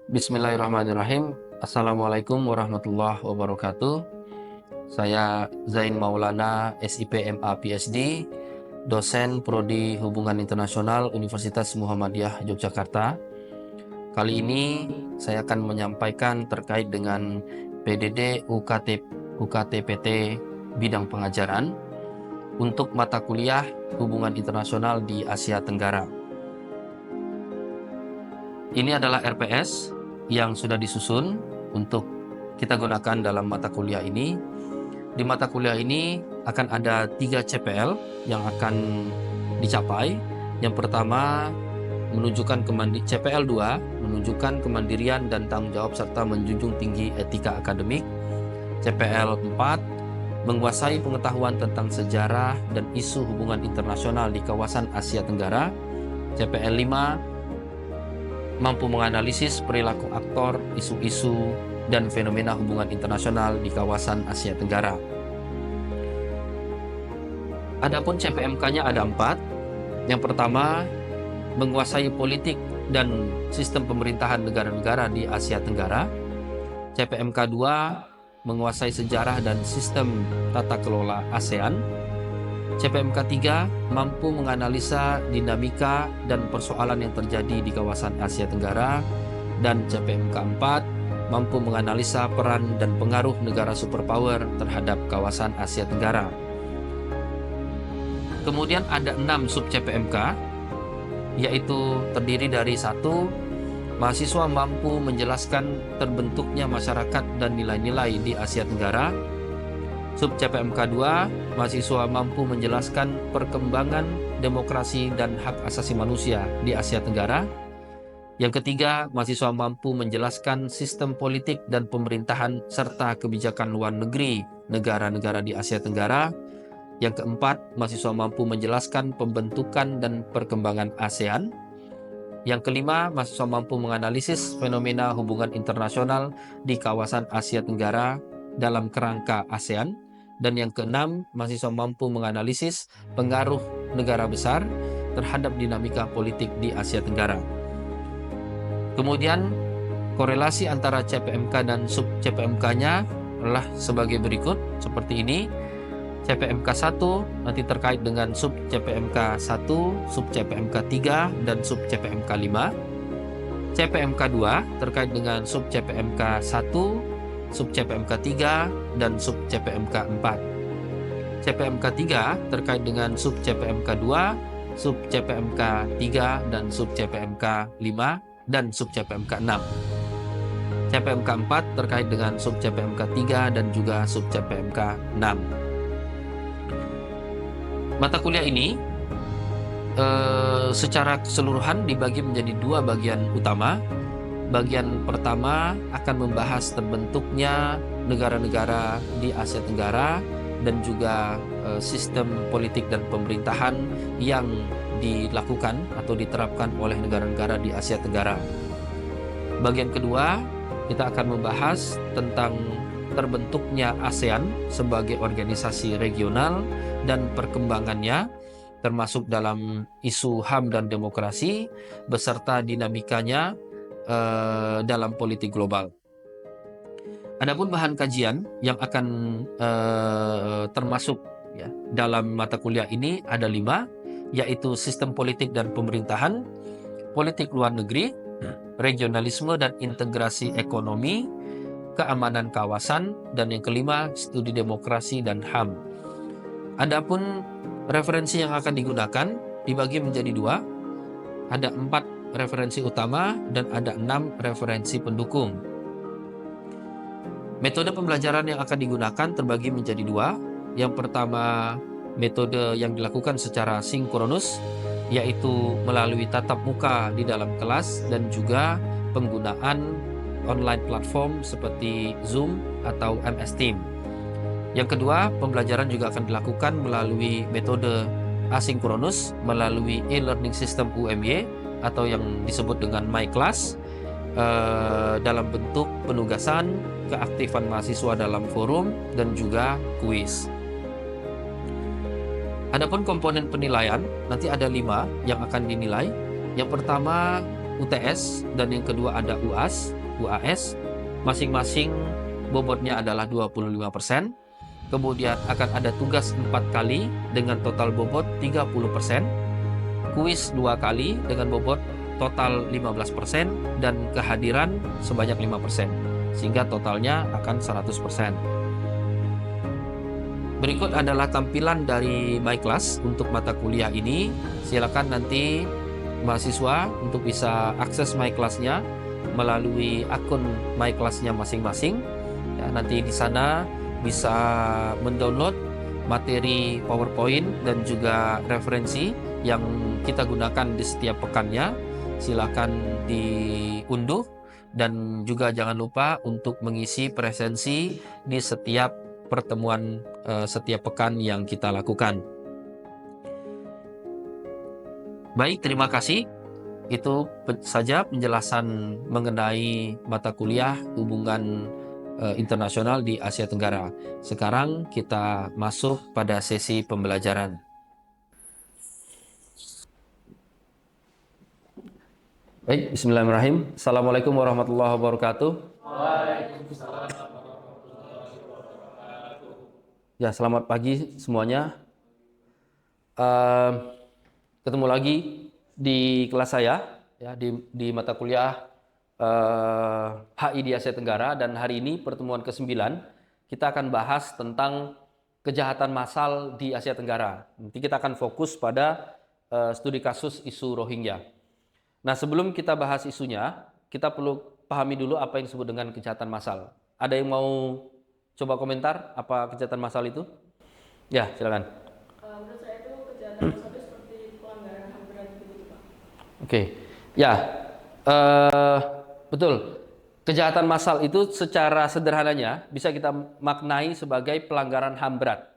Bismillahirrahmanirrahim. Assalamualaikum warahmatullahi wabarakatuh. Saya Zain Maulana, SIP MA PhD, dosen Prodi Hubungan Internasional Universitas Muhammadiyah Yogyakarta. Kali ini saya akan menyampaikan terkait dengan PDD UKT-PT bidang pengajaran untuk mata kuliah Hubungan Internasional di Asia Tenggara. Ini adalah RPS yang sudah disusun untuk kita gunakan dalam mata kuliah ini. Di mata kuliah ini akan ada 3 CPL yang akan dicapai. Yang pertama, CPL 2, menunjukkan kemandirian dan tanggung jawab serta menjunjung tinggi etika akademik. CPL 4, menguasai pengetahuan tentang sejarah dan isu hubungan internasional di kawasan Asia Tenggara. CPL 5, mampu menganalisis perilaku aktor, isu-isu, dan fenomena hubungan internasional di kawasan Asia Tenggara. Adapun CPMK-nya ada 4. Yang pertama, menguasai politik dan sistem pemerintahan negara-negara di Asia Tenggara. CPMK 2, menguasai sejarah dan sistem tata kelola ASEAN. CPMK 3, mampu menganalisa dinamika dan persoalan yang terjadi di kawasan Asia Tenggara. Dan CPMK 4, mampu menganalisa peran dan pengaruh negara superpower terhadap kawasan Asia Tenggara. Kemudian ada 6 sub CPMK, yaitu terdiri dari 1, mahasiswa mampu menjelaskan terbentuknya masyarakat dan nilai-nilai di Asia Tenggara. Sub CPMK 2, mahasiswa mampu menjelaskan perkembangan demokrasi dan hak asasi manusia di Asia Tenggara. Yang ketiga, mahasiswa mampu menjelaskan sistem politik dan pemerintahan serta kebijakan luar negeri negara-negara di Asia Tenggara. Yang keempat, mahasiswa mampu menjelaskan pembentukan dan perkembangan ASEAN. Yang kelima, mahasiswa mampu menganalisis fenomena hubungan internasional di kawasan Asia Tenggara dalam kerangka ASEAN. Dan yang keenam, mahasiswa mampu menganalisis pengaruh negara besar terhadap dinamika politik di Asia Tenggara. Kemudian, korelasi antara CPMK dan sub CPMK-nya adalah sebagai berikut, seperti ini. CPMK 1 nanti terkait dengan sub CPMK 1, sub CPMK 3, dan sub CPMK 5. CPMK 2 terkait dengan sub CPMK 1, sub CPMK 3, dan sub CPMK 4. CPMK 3 terkait dengan sub CPMK 2, sub CPMK 3, dan sub CPMK 5, dan sub CPMK 6. CPMK 4 terkait dengan sub CPMK 3 dan juga sub CPMK 6. Mata kuliah ini secara keseluruhan dibagi menjadi 2 bagian utama. Bagian pertama akan membahas terbentuknya negara-negara di Asia Tenggara dan juga sistem politik dan pemerintahan yang dilakukan atau diterapkan oleh negara-negara di Asia Tenggara. Bagian kedua, kita akan membahas tentang terbentuknya ASEAN sebagai organisasi regional dan perkembangannya, termasuk dalam isu HAM dan demokrasi, beserta dinamikanya dalam politik global. Adapun bahan kajian yang akan termasuk dalam mata kuliah ini ada 5, yaitu sistem politik dan pemerintahan, politik luar negeri, regionalisme dan integrasi ekonomi, keamanan kawasan, dan yang kelima, studi demokrasi dan HAM. Adapun referensi yang akan digunakan dibagi menjadi 2, ada 4 referensi utama dan ada 6 referensi pendukung. Metode pembelajaran yang akan digunakan terbagi menjadi 2. Yang pertama, metode yang dilakukan secara sinkronus, yaitu melalui tatap muka di dalam kelas dan juga penggunaan online platform seperti Zoom atau MS Team. Yang kedua, pembelajaran juga akan dilakukan melalui metode asinkronus melalui e-learning system UMY atau yang disebut dengan MyClass, dalam bentuk penugasan, keaktifan mahasiswa dalam forum, dan juga kuis. Adapun komponen penilaian, nanti ada 5 yang akan dinilai. Yang pertama UTS dan yang kedua ada UAS. UAS, masing-masing bobotnya adalah 25%. Kemudian akan ada tugas 4 kali dengan total bobot 30%, kuis 2 kali dengan bobot total 15%, dan kehadiran sebanyak 5%, sehingga totalnya akan 100%. Berikut adalah tampilan dari My Class untuk mata kuliah ini. Silakan nanti mahasiswa untuk bisa akses My Class-nya melalui akun My Class-nya masing-masing. Ya, nanti di sana bisa mendownload materi PowerPoint dan juga referensi yang kita gunakan di setiap pekannya. Silakan diunduh dan juga jangan lupa untuk mengisi presensi di setiap pertemuan setiap pekan yang kita lakukan. Baik, terima kasih. Itu saja penjelasan mengenai mata kuliah hubungan internasional di Asia Tenggara. Sekarang kita masuk pada sesi pembelajaran. Baik, bismillahirrahmanirrahim. Assalamualaikum warahmatullahi wabarakatuh. Waalaikumsalam warahmatullahi wabarakatuh. Ya, selamat pagi semuanya. Ketemu lagi di kelas saya, ya, di mata kuliah HI di Asia Tenggara, dan hari ini pertemuan ke-9 kita akan bahas tentang kejahatan massal di Asia Tenggara. Nanti kita akan fokus pada studi kasus isu Rohingya. Nah, sebelum kita bahas isunya, kita perlu pahami dulu apa yang disebut dengan kejahatan massal. Ada yang mau coba komentar apa kejahatan massal itu? Ya, silakan. Menurut saya itu kejahatan massal itu seperti pelanggaran HAM berat gitu, Pak. Oke, ya. Betul, kejahatan massal itu secara sederhananya bisa kita maknai sebagai pelanggaran HAM berat.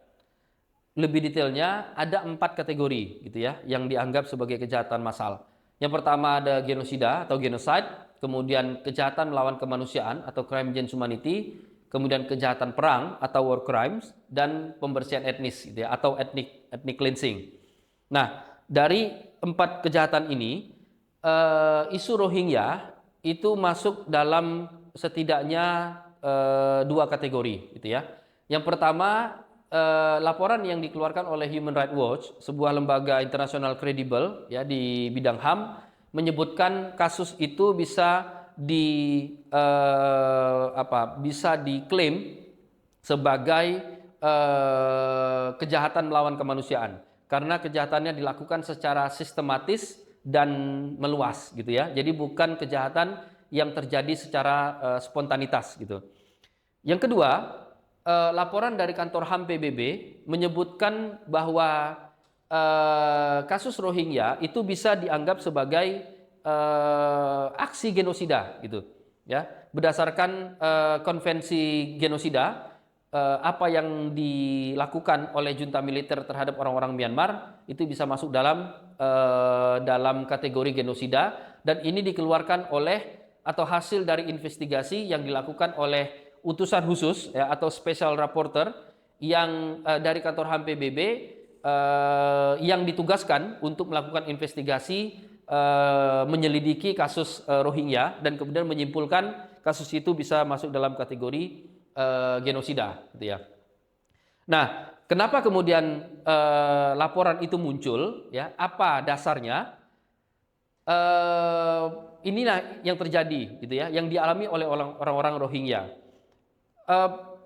Lebih detailnya ada 4 kategori gitu ya yang dianggap sebagai kejahatan massal. Yang pertama ada genosida atau genocide, kemudian kejahatan melawan kemanusiaan atau crime against humanity, kemudian kejahatan perang atau war crimes, dan pembersihan etnis gitu ya, atau ethnic cleansing. Nah, dari 4 kejahatan ini isu Rohingya itu masuk dalam setidaknya 2 kategori gitu ya. Yang pertama, laporan yang dikeluarkan oleh Human Rights Watch, sebuah lembaga internasional kredibel ya di bidang HAM, menyebutkan kasus itu bisa diklaim sebagai kejahatan melawan kemanusiaan karena kejahatannya dilakukan secara sistematis dan meluas gitu ya. Jadi bukan kejahatan yang terjadi secara spontanitas gitu. Yang kedua, laporan dari kantor HAM PBB menyebutkan bahwa kasus Rohingya itu bisa dianggap sebagai aksi genosida gitu ya. Berdasarkan konvensi genosida, apa yang dilakukan oleh junta militer terhadap orang-orang Myanmar itu bisa masuk dalam kategori genosida, dan ini dikeluarkan oleh atau hasil dari investigasi yang dilakukan oleh utusan khusus ya, atau special rapporteur yang dari kantor HAM PBB yang ditugaskan untuk melakukan investigasi menyelidiki kasus Rohingya dan kemudian menyimpulkan kasus itu bisa masuk dalam kategori genosida gitu ya. Nah, kenapa kemudian laporan itu muncul ya? Apa dasarnya? Inilah yang terjadi gitu ya, yang dialami oleh orang-orang Rohingya.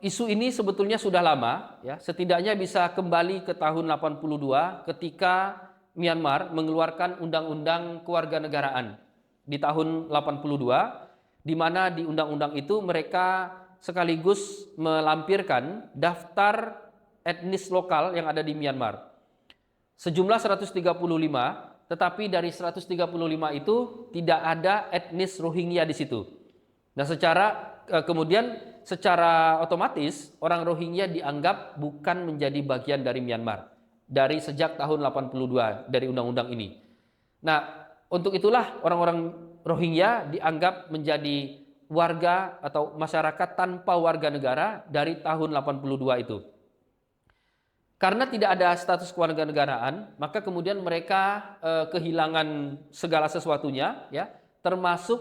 Isu ini sebetulnya sudah lama ya, setidaknya bisa kembali ke tahun 82 ketika Myanmar mengeluarkan undang-undang kewarganegaraan di tahun 82, di mana di undang-undang itu mereka sekaligus melampirkan daftar etnis lokal yang ada di Myanmar. Sejumlah 135, tetapi dari 135 itu tidak ada etnis Rohingya di situ. Nah, kemudian secara otomatis orang Rohingya dianggap bukan menjadi bagian dari Myanmar dari sejak tahun 82 dari undang-undang ini. Nah, untuk itulah orang-orang Rohingya dianggap menjadi warga atau masyarakat tanpa warga negara dari tahun 82 itu. Karena tidak ada status kewarganegaraan, maka kemudian mereka kehilangan segala sesuatunya ya, termasuk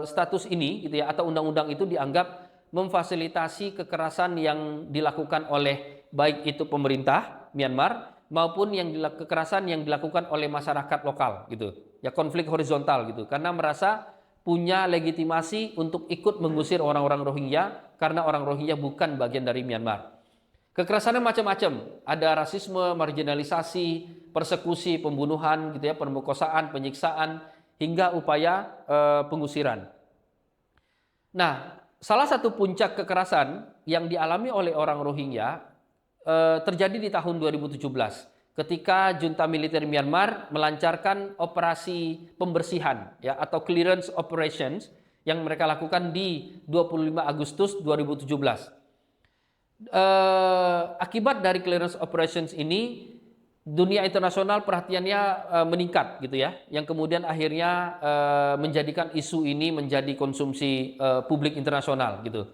status ini gitu ya, atau undang-undang itu dianggap memfasilitasi kekerasan yang dilakukan oleh baik itu pemerintah Myanmar maupun kekerasan yang dilakukan oleh masyarakat lokal gitu. Ya, konflik horizontal gitu. Karena merasa punya legitimasi untuk ikut mengusir orang-orang Rohingya karena orang Rohingya bukan bagian dari Myanmar. Kekerasannya macam-macam, ada rasisme, marginalisasi, persekusi, pembunuhan gitu ya, pemerkosaan, penyiksaan hingga upaya pengusiran. Nah, salah satu puncak kekerasan yang dialami oleh orang Rohingya terjadi di tahun 2017 ketika junta militer Myanmar melancarkan operasi pembersihan ya atau clearance operations yang mereka lakukan di 25 Agustus 2017. Akibat dari clearance operations ini dunia internasional perhatiannya meningkat gitu ya, yang kemudian akhirnya menjadikan isu ini menjadi konsumsi publik internasional gitu.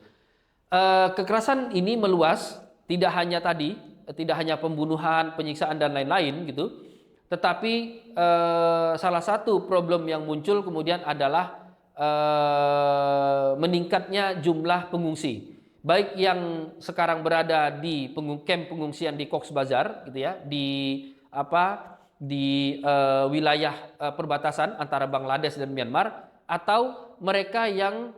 Kekerasan ini meluas, tidak hanya pembunuhan, penyiksaan dan lain-lain gitu, tetapi salah satu problem yang muncul kemudian adalah meningkatnya jumlah pengungsi, baik yang sekarang berada di kamp pengungsian di Cox's Bazar gitu ya, di wilayah perbatasan antara Bangladesh dan Myanmar, atau mereka yang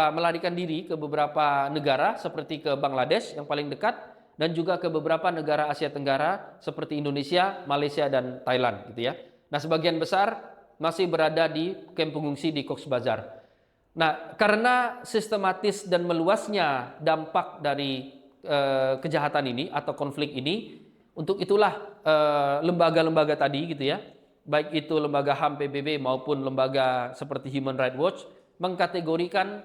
melarikan diri ke beberapa negara seperti ke Bangladesh yang paling dekat dan juga ke beberapa negara Asia Tenggara seperti Indonesia, Malaysia dan Thailand gitu ya. Nah, sebagian besar masih berada di kamp pengungsi di Cox's Bazar. Nah, karena sistematis dan meluasnya dampak dari kejahatan ini atau konflik ini, untuk itulah lembaga-lembaga tadi gitu ya, baik itu lembaga HAM PBB maupun lembaga seperti Human Rights Watch mengkategorikan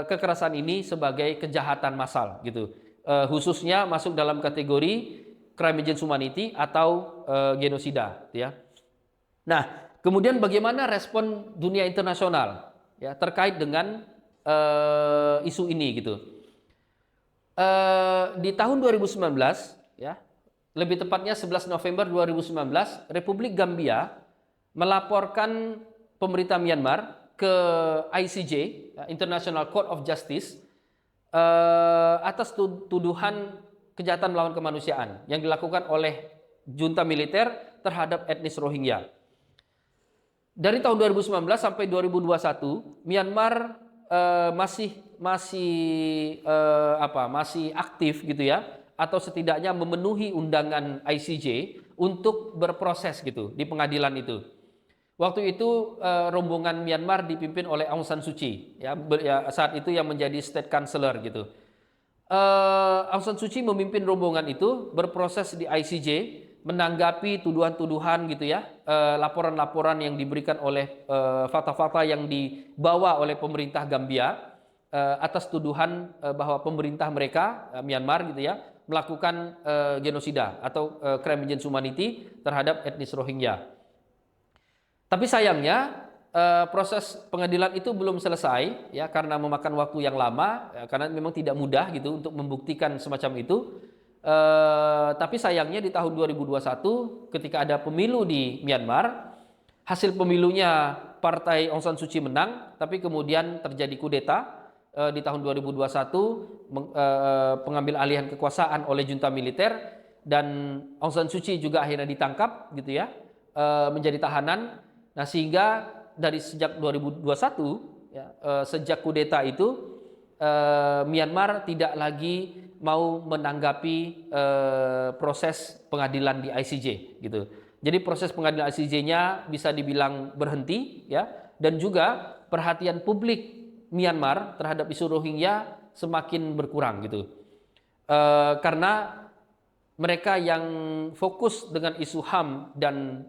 kekerasan ini sebagai kejahatan massal gitu. Khususnya masuk dalam kategori crime against humanity atau genosida gitu ya. Nah, kemudian bagaimana respon dunia internasional ya terkait dengan isu ini gitu. Di tahun 2019 ya, lebih tepatnya 11 November 2019, Republik Gambia melaporkan pemerintah Myanmar ke ICJ, International Court of Justice, atas tuduhan kejahatan melawan kemanusiaan yang dilakukan oleh junta militer terhadap etnis Rohingya. Dari tahun 2019 sampai 2021, Myanmar masih aktif gitu ya, atau setidaknya memenuhi undangan ICJ untuk berproses gitu di pengadilan itu. Waktu itu rombongan Myanmar dipimpin oleh Aung San Suu Kyi ya, saat itu yang menjadi state counselor gitu. Aung San Suu Kyi memimpin rombongan itu berproses di ICJ menanggapi tuduhan-tuduhan gitu ya, laporan-laporan yang diberikan oleh fakta-fakta yang dibawa oleh pemerintah Gambia atas tuduhan bahwa pemerintah mereka Myanmar gitu ya melakukan genosida atau crime against humanity terhadap etnis Rohingya. Tapi sayangnya proses pengadilan itu belum selesai ya, karena memakan waktu yang lama ya, karena memang tidak mudah gitu untuk membuktikan semacam itu. Tapi sayangnya di tahun 2021 ketika ada pemilu di Myanmar, hasil pemilunya partai Aung San Suu Kyi menang, tapi kemudian terjadi kudeta di tahun 2021, pengambil alihan kekuasaan oleh junta militer, dan Aung San Suu Kyi juga akhirnya ditangkap gitu ya, menjadi tahanan. Nah, sehingga dari sejak 2021 ya, sejak kudeta itu Myanmar tidak lagi mau menanggapi proses pengadilan di ICJ gitu. Jadi proses pengadilan ICJ-nya bisa dibilang berhenti ya, dan juga perhatian publik Myanmar terhadap isu Rohingya semakin berkurang gitu. Karena mereka yang fokus dengan isu HAM dan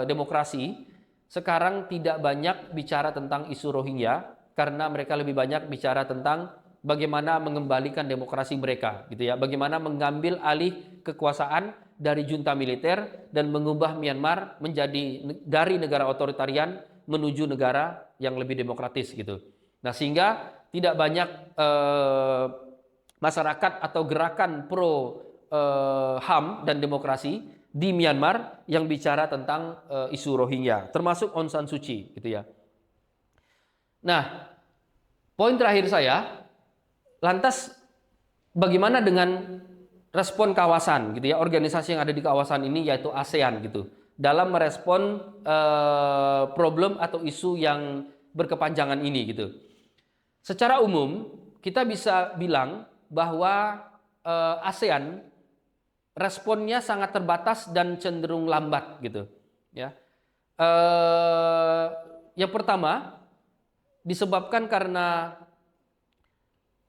demokrasi sekarang tidak banyak bicara tentang isu Rohingya, karena mereka lebih banyak bicara tentang bagaimana mengembalikan demokrasi mereka gitu ya, bagaimana mengambil alih kekuasaan dari junta militer dan mengubah Myanmar menjadi dari negara otoritarian menuju negara yang lebih demokratis gitu. Nah, sehingga tidak banyak masyarakat atau gerakan pro HAM dan demokrasi di Myanmar yang bicara tentang isu Rohingya, termasuk Aung San Suu Kyi, gitu ya. Nah, poin terakhir saya, lantas bagaimana dengan respon kawasan, gitu ya, organisasi yang ada di kawasan ini yaitu ASEAN, gitu, dalam merespon problem atau isu yang berkepanjangan ini, gitu. Secara umum kita bisa bilang bahwa ASEAN responnya sangat terbatas dan cenderung lambat, gitu ya. Yang pertama disebabkan karena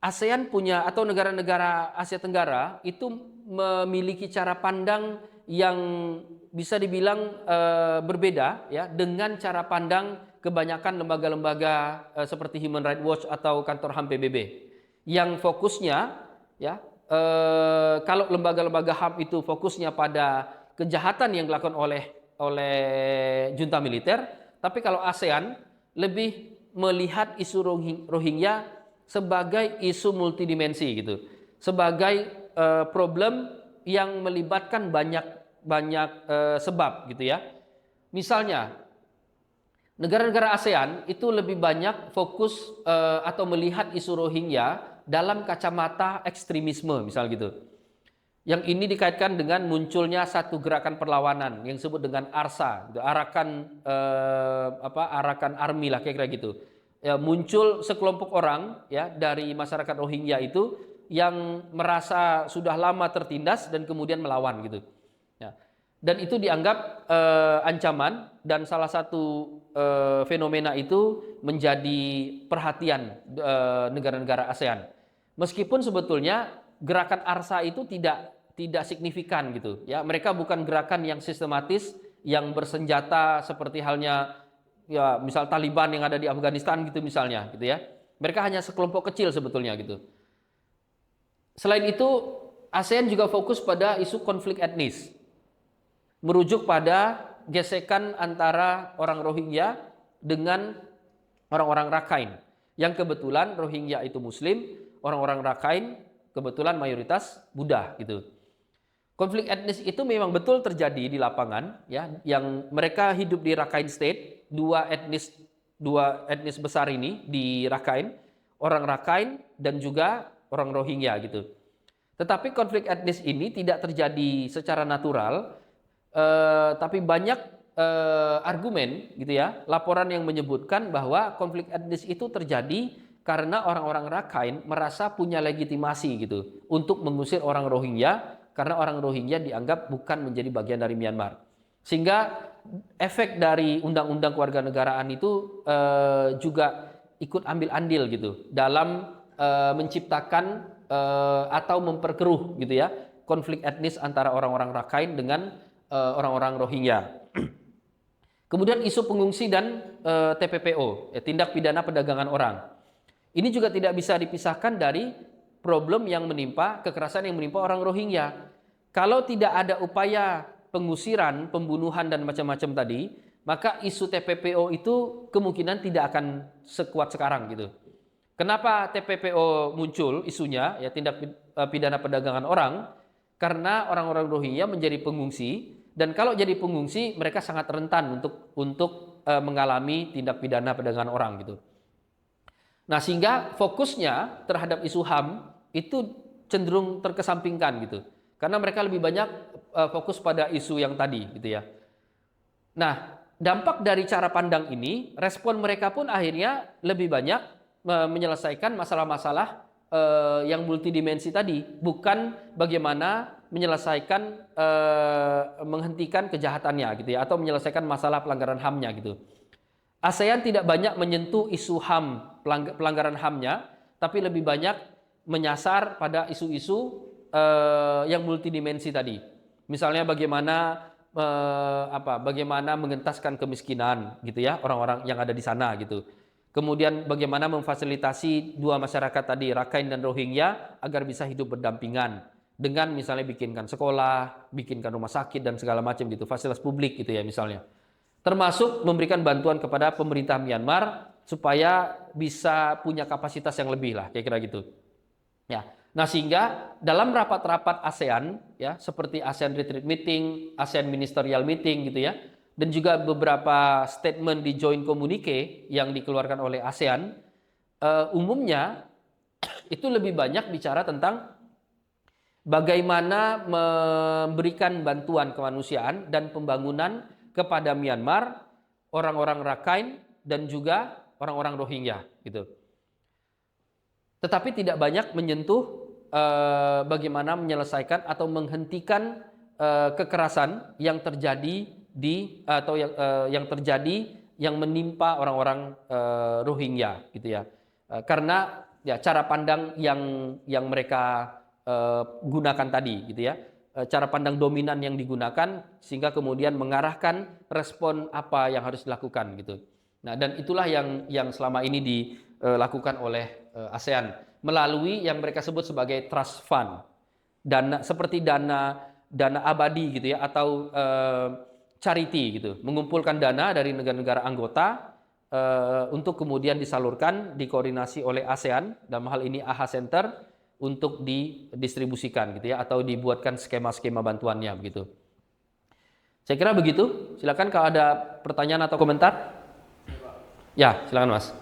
ASEAN punya, atau negara-negara Asia Tenggara itu memiliki cara pandang yang bisa dibilang berbeda ya dengan cara pandang kebanyakan lembaga-lembaga seperti Human Rights Watch atau kantor HAM PBB, yang fokusnya ya kalau lembaga-lembaga HAM itu fokusnya pada kejahatan yang dilakukan oleh junta militer, tapi kalau ASEAN lebih melihat isu Rohingya sebagai isu multidimensi, gitu, sebagai problem yang melibatkan banyak sebab, gitu ya. Misalnya negara-negara ASEAN itu lebih banyak fokus atau melihat isu Rohingya dalam kacamata ekstremisme, misal gitu. Yang ini dikaitkan dengan munculnya satu gerakan perlawanan yang disebut dengan ARSA, gitu, Arakan Army lah, kira-kira gitu. Ya, muncul sekelompok orang ya dari masyarakat Rohingya itu yang merasa sudah lama tertindas dan kemudian melawan, gitu. Ya. Dan itu dianggap ancaman, dan salah satu fenomena itu menjadi perhatian negara-negara ASEAN. Meskipun sebetulnya gerakan ARSA itu tidak signifikan, gitu ya. Mereka bukan gerakan yang sistematis, yang bersenjata seperti halnya ya misal Taliban yang ada di Afghanistan, gitu misalnya, gitu ya. Mereka hanya sekelompok kecil sebetulnya, gitu. Selain itu, ASEAN juga fokus pada isu konflik etnis, merujuk pada gesekan antara orang Rohingya dengan orang-orang Rakhine, yang kebetulan Rohingya itu Muslim, orang-orang Rakhine kebetulan mayoritas Buddha, gitu. Konflik etnis itu memang betul terjadi di lapangan, ya, yang mereka hidup di Rakhine State, dua etnis besar ini di Rakhine, orang Rakhine dan juga orang Rohingya, gitu. Tetapi konflik etnis ini tidak terjadi secara natural, tapi banyak argumen, gitu ya, laporan yang menyebutkan bahwa konflik etnis itu terjadi karena orang-orang Rakhine merasa punya legitimasi, gitu, untuk mengusir orang Rohingya, karena orang Rohingya dianggap bukan menjadi bagian dari Myanmar. Sehingga efek dari undang-undang kewarganegaraan itu juga ikut ambil andil, gitu, dalam menciptakan atau memperkeruh, gitu ya, konflik etnis antara orang-orang Rakhine dengan orang-orang Rohingya. Kemudian isu pengungsi dan TPPO, tindak pidana perdagangan orang. Ini juga tidak bisa dipisahkan dari problem yang menimpa, kekerasan yang menimpa orang Rohingya. Kalau tidak ada upaya pengusiran, pembunuhan dan macam-macam tadi, maka isu TPPO itu kemungkinan tidak akan sekuat sekarang, gitu. Kenapa TPPO muncul isunya, ya, tindak pidana perdagangan orang? Karena orang-orang Rohingya menjadi pengungsi, dan kalau jadi pengungsi mereka sangat rentan untuk mengalami tindak pidana perdagangan orang, gitu. Nah, sehingga fokusnya terhadap isu HAM itu cenderung terkesampingkan, gitu. Karena mereka lebih banyak fokus pada isu yang tadi, gitu ya. Nah, dampak dari cara pandang ini, respon mereka pun akhirnya lebih banyak menyelesaikan masalah-masalah yang multidimensi tadi, bukan bagaimana menyelesaikan menghentikan kejahatannya, gitu ya, atau menyelesaikan masalah pelanggaran HAM-nya, gitu. ASEAN tidak banyak menyentuh isu HAM, pelanggaran HAM-nya, tapi lebih banyak menyasar pada isu-isu yang multidimensi tadi. Misalnya bagaimana mengentaskan kemiskinan, gitu ya, orang-orang yang ada di sana, gitu. Kemudian bagaimana memfasilitasi dua masyarakat tadi, Rakhine dan Rohingya, agar bisa hidup berdampingan dengan misalnya bikinkan sekolah, bikinkan rumah sakit dan segala macam, gitu, fasilitas publik, gitu ya, misalnya. Termasuk memberikan bantuan kepada pemerintah Myanmar supaya bisa punya kapasitas yang lebih lah, kira-kira gitu. Ya. Nah, sehingga dalam rapat-rapat ASEAN ya, seperti ASEAN Retreat Meeting, ASEAN Ministerial Meeting gitu ya, dan juga beberapa statement di Joint Communique yang dikeluarkan oleh ASEAN, umumnya itu lebih banyak bicara tentang bagaimana memberikan bantuan kemanusiaan dan pembangunan kepada Myanmar, orang-orang Rakhine, dan juga orang-orang Rohingya gitu. Tetapi tidak banyak menyentuh bagaimana menyelesaikan atau menghentikan kekerasan yang terjadi yang terjadi yang menimpa orang-orang Rohingya gitu ya. Karena ya cara pandang yang mereka gunakan tadi gitu ya. Cara pandang dominan yang digunakan sehingga kemudian mengarahkan respon apa yang harus dilakukan gitu. Nah, dan itulah yang selama ini dilakukan oleh ASEAN melalui yang mereka sebut sebagai trust fund, dana seperti dana abadi gitu ya, atau charity gitu, mengumpulkan dana dari negara-negara anggota untuk kemudian disalurkan, dikoordinasi oleh ASEAN, dalam hal ini AHA Center, untuk didistribusikan gitu ya, atau dibuatkan skema-skema bantuannya begitu. Saya kira begitu. Silakan kalau ada pertanyaan atau komentar. Ya, silakan Mas.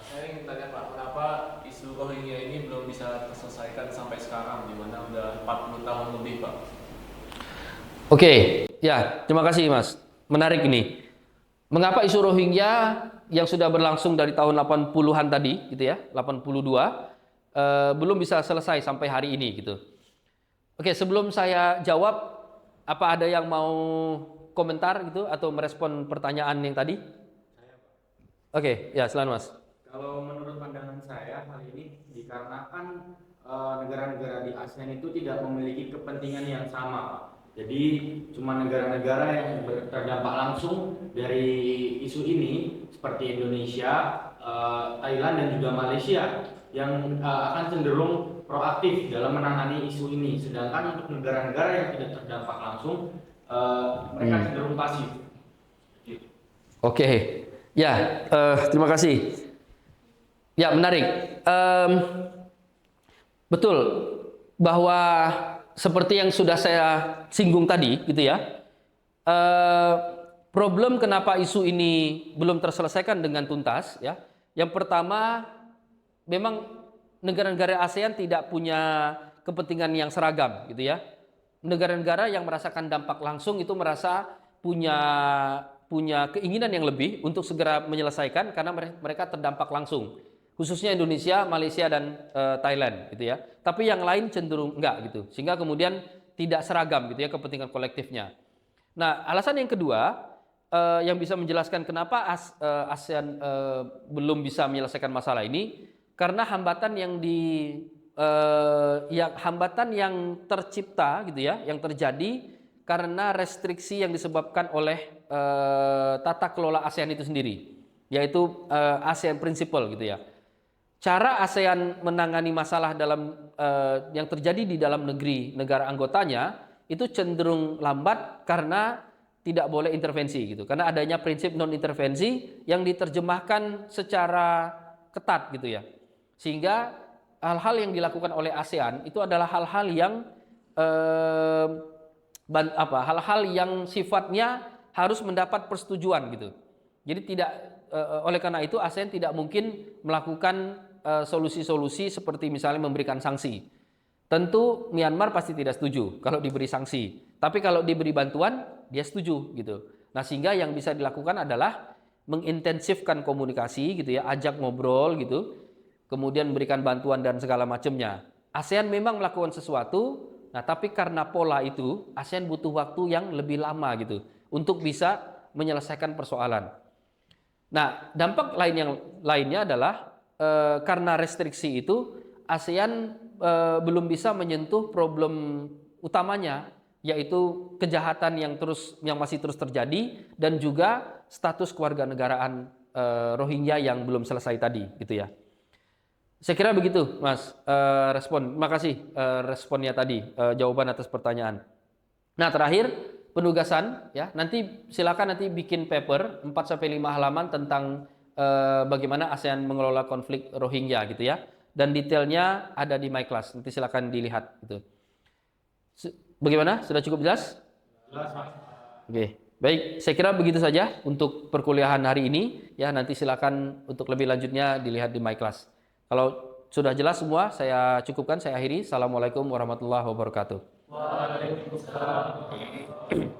Saya ingin tanya Pak, kenapa isu Rohingya ini belum bisa terselesaikan sampai sekarang, di mana udah 40 tahun lebih Pak? Oke, ya terima kasih Mas. Menarik ini. Mengapa isu Rohingya yang sudah berlangsung dari tahun 80-an tadi, gitu ya, 82, belum bisa selesai sampai hari ini, gitu. Oke, sebelum saya jawab, apa ada yang mau komentar gitu atau merespon pertanyaan yang tadi? Oke, ya silakan Mas. Kalau menurut pandangan saya, hal ini dikarenakan negara-negara di ASEAN itu tidak memiliki kepentingan yang sama, Pak. Jadi cuma negara-negara yang terdampak langsung dari isu ini seperti Indonesia, Thailand dan juga Malaysia yang akan cenderung proaktif dalam menangani isu ini. Sedangkan untuk negara-negara yang tidak terdampak langsung, mereka cenderung pasif. Oke, ya terima kasih. Ya menarik. Betul bahwa seperti yang sudah saya singgung tadi, gitu ya. Problem kenapa isu ini belum terselesaikan dengan tuntas, ya. Yang pertama, memang negara-negara ASEAN tidak punya kepentingan yang seragam, gitu ya. Negara-negara yang merasakan dampak langsung itu merasa punya keinginan yang lebih untuk segera menyelesaikan karena mereka terdampak langsung. Khususnya Indonesia, Malaysia, dan Thailand gitu ya. Tapi yang lain cenderung enggak gitu. Sehingga kemudian tidak seragam gitu ya kepentingan kolektifnya. Nah, alasan yang kedua yang bisa menjelaskan kenapa ASEAN belum bisa menyelesaikan masalah ini karena hambatan hambatan yang tercipta gitu ya, yang terjadi karena restriksi yang disebabkan oleh tata kelola ASEAN itu sendiri, yaitu ASEAN Principle gitu ya. Cara ASEAN menangani masalah yang terjadi di dalam negara anggotanya itu cenderung lambat karena tidak boleh intervensi gitu. Karena adanya prinsip non intervensi yang diterjemahkan secara ketat gitu ya. Sehingga hal-hal yang dilakukan oleh ASEAN itu adalah hal-hal yang sifatnya harus mendapat persetujuan gitu. Jadi oleh karena itu ASEAN tidak mungkin melakukan solusi-solusi seperti misalnya memberikan sanksi. Tentu Myanmar pasti tidak setuju kalau diberi sanksi. Tapi kalau diberi bantuan dia setuju gitu. Nah, sehingga yang bisa dilakukan adalah mengintensifkan komunikasi gitu ya, ajak ngobrol gitu. Kemudian memberikan bantuan dan segala macamnya. ASEAN memang melakukan sesuatu, nah tapi karena pola itu ASEAN butuh waktu yang lebih lama gitu untuk bisa menyelesaikan persoalan. Nah, dampak lainnya adalah karena restriksi itu ASEAN belum bisa menyentuh problem utamanya, yaitu kejahatan yang masih terus terjadi dan juga status kewarganegaraan Rohingya yang belum selesai tadi, gitu ya. Saya kira begitu, Mas. Respon. Terima kasih responnya tadi, jawaban atas pertanyaan. Nah, terakhir penugasan ya. Nanti silakan bikin paper 4-5 halaman tentang bagaimana ASEAN mengelola konflik Rohingya gitu ya. dan detailnya ada di My Class. Nanti silakan dilihat gitu. Bagaimana? Sudah cukup jelas? Jelas, Pak. Oke. Baik, saya kira begitu saja untuk perkuliahan hari ini. Ya, nanti silakan untuk lebih lanjutnya dilihat di My Class. Kalau sudah jelas semua, saya cukupkan, saya akhiri. Assalamualaikum warahmatullahi wabarakatuh. Waalaikumsalam.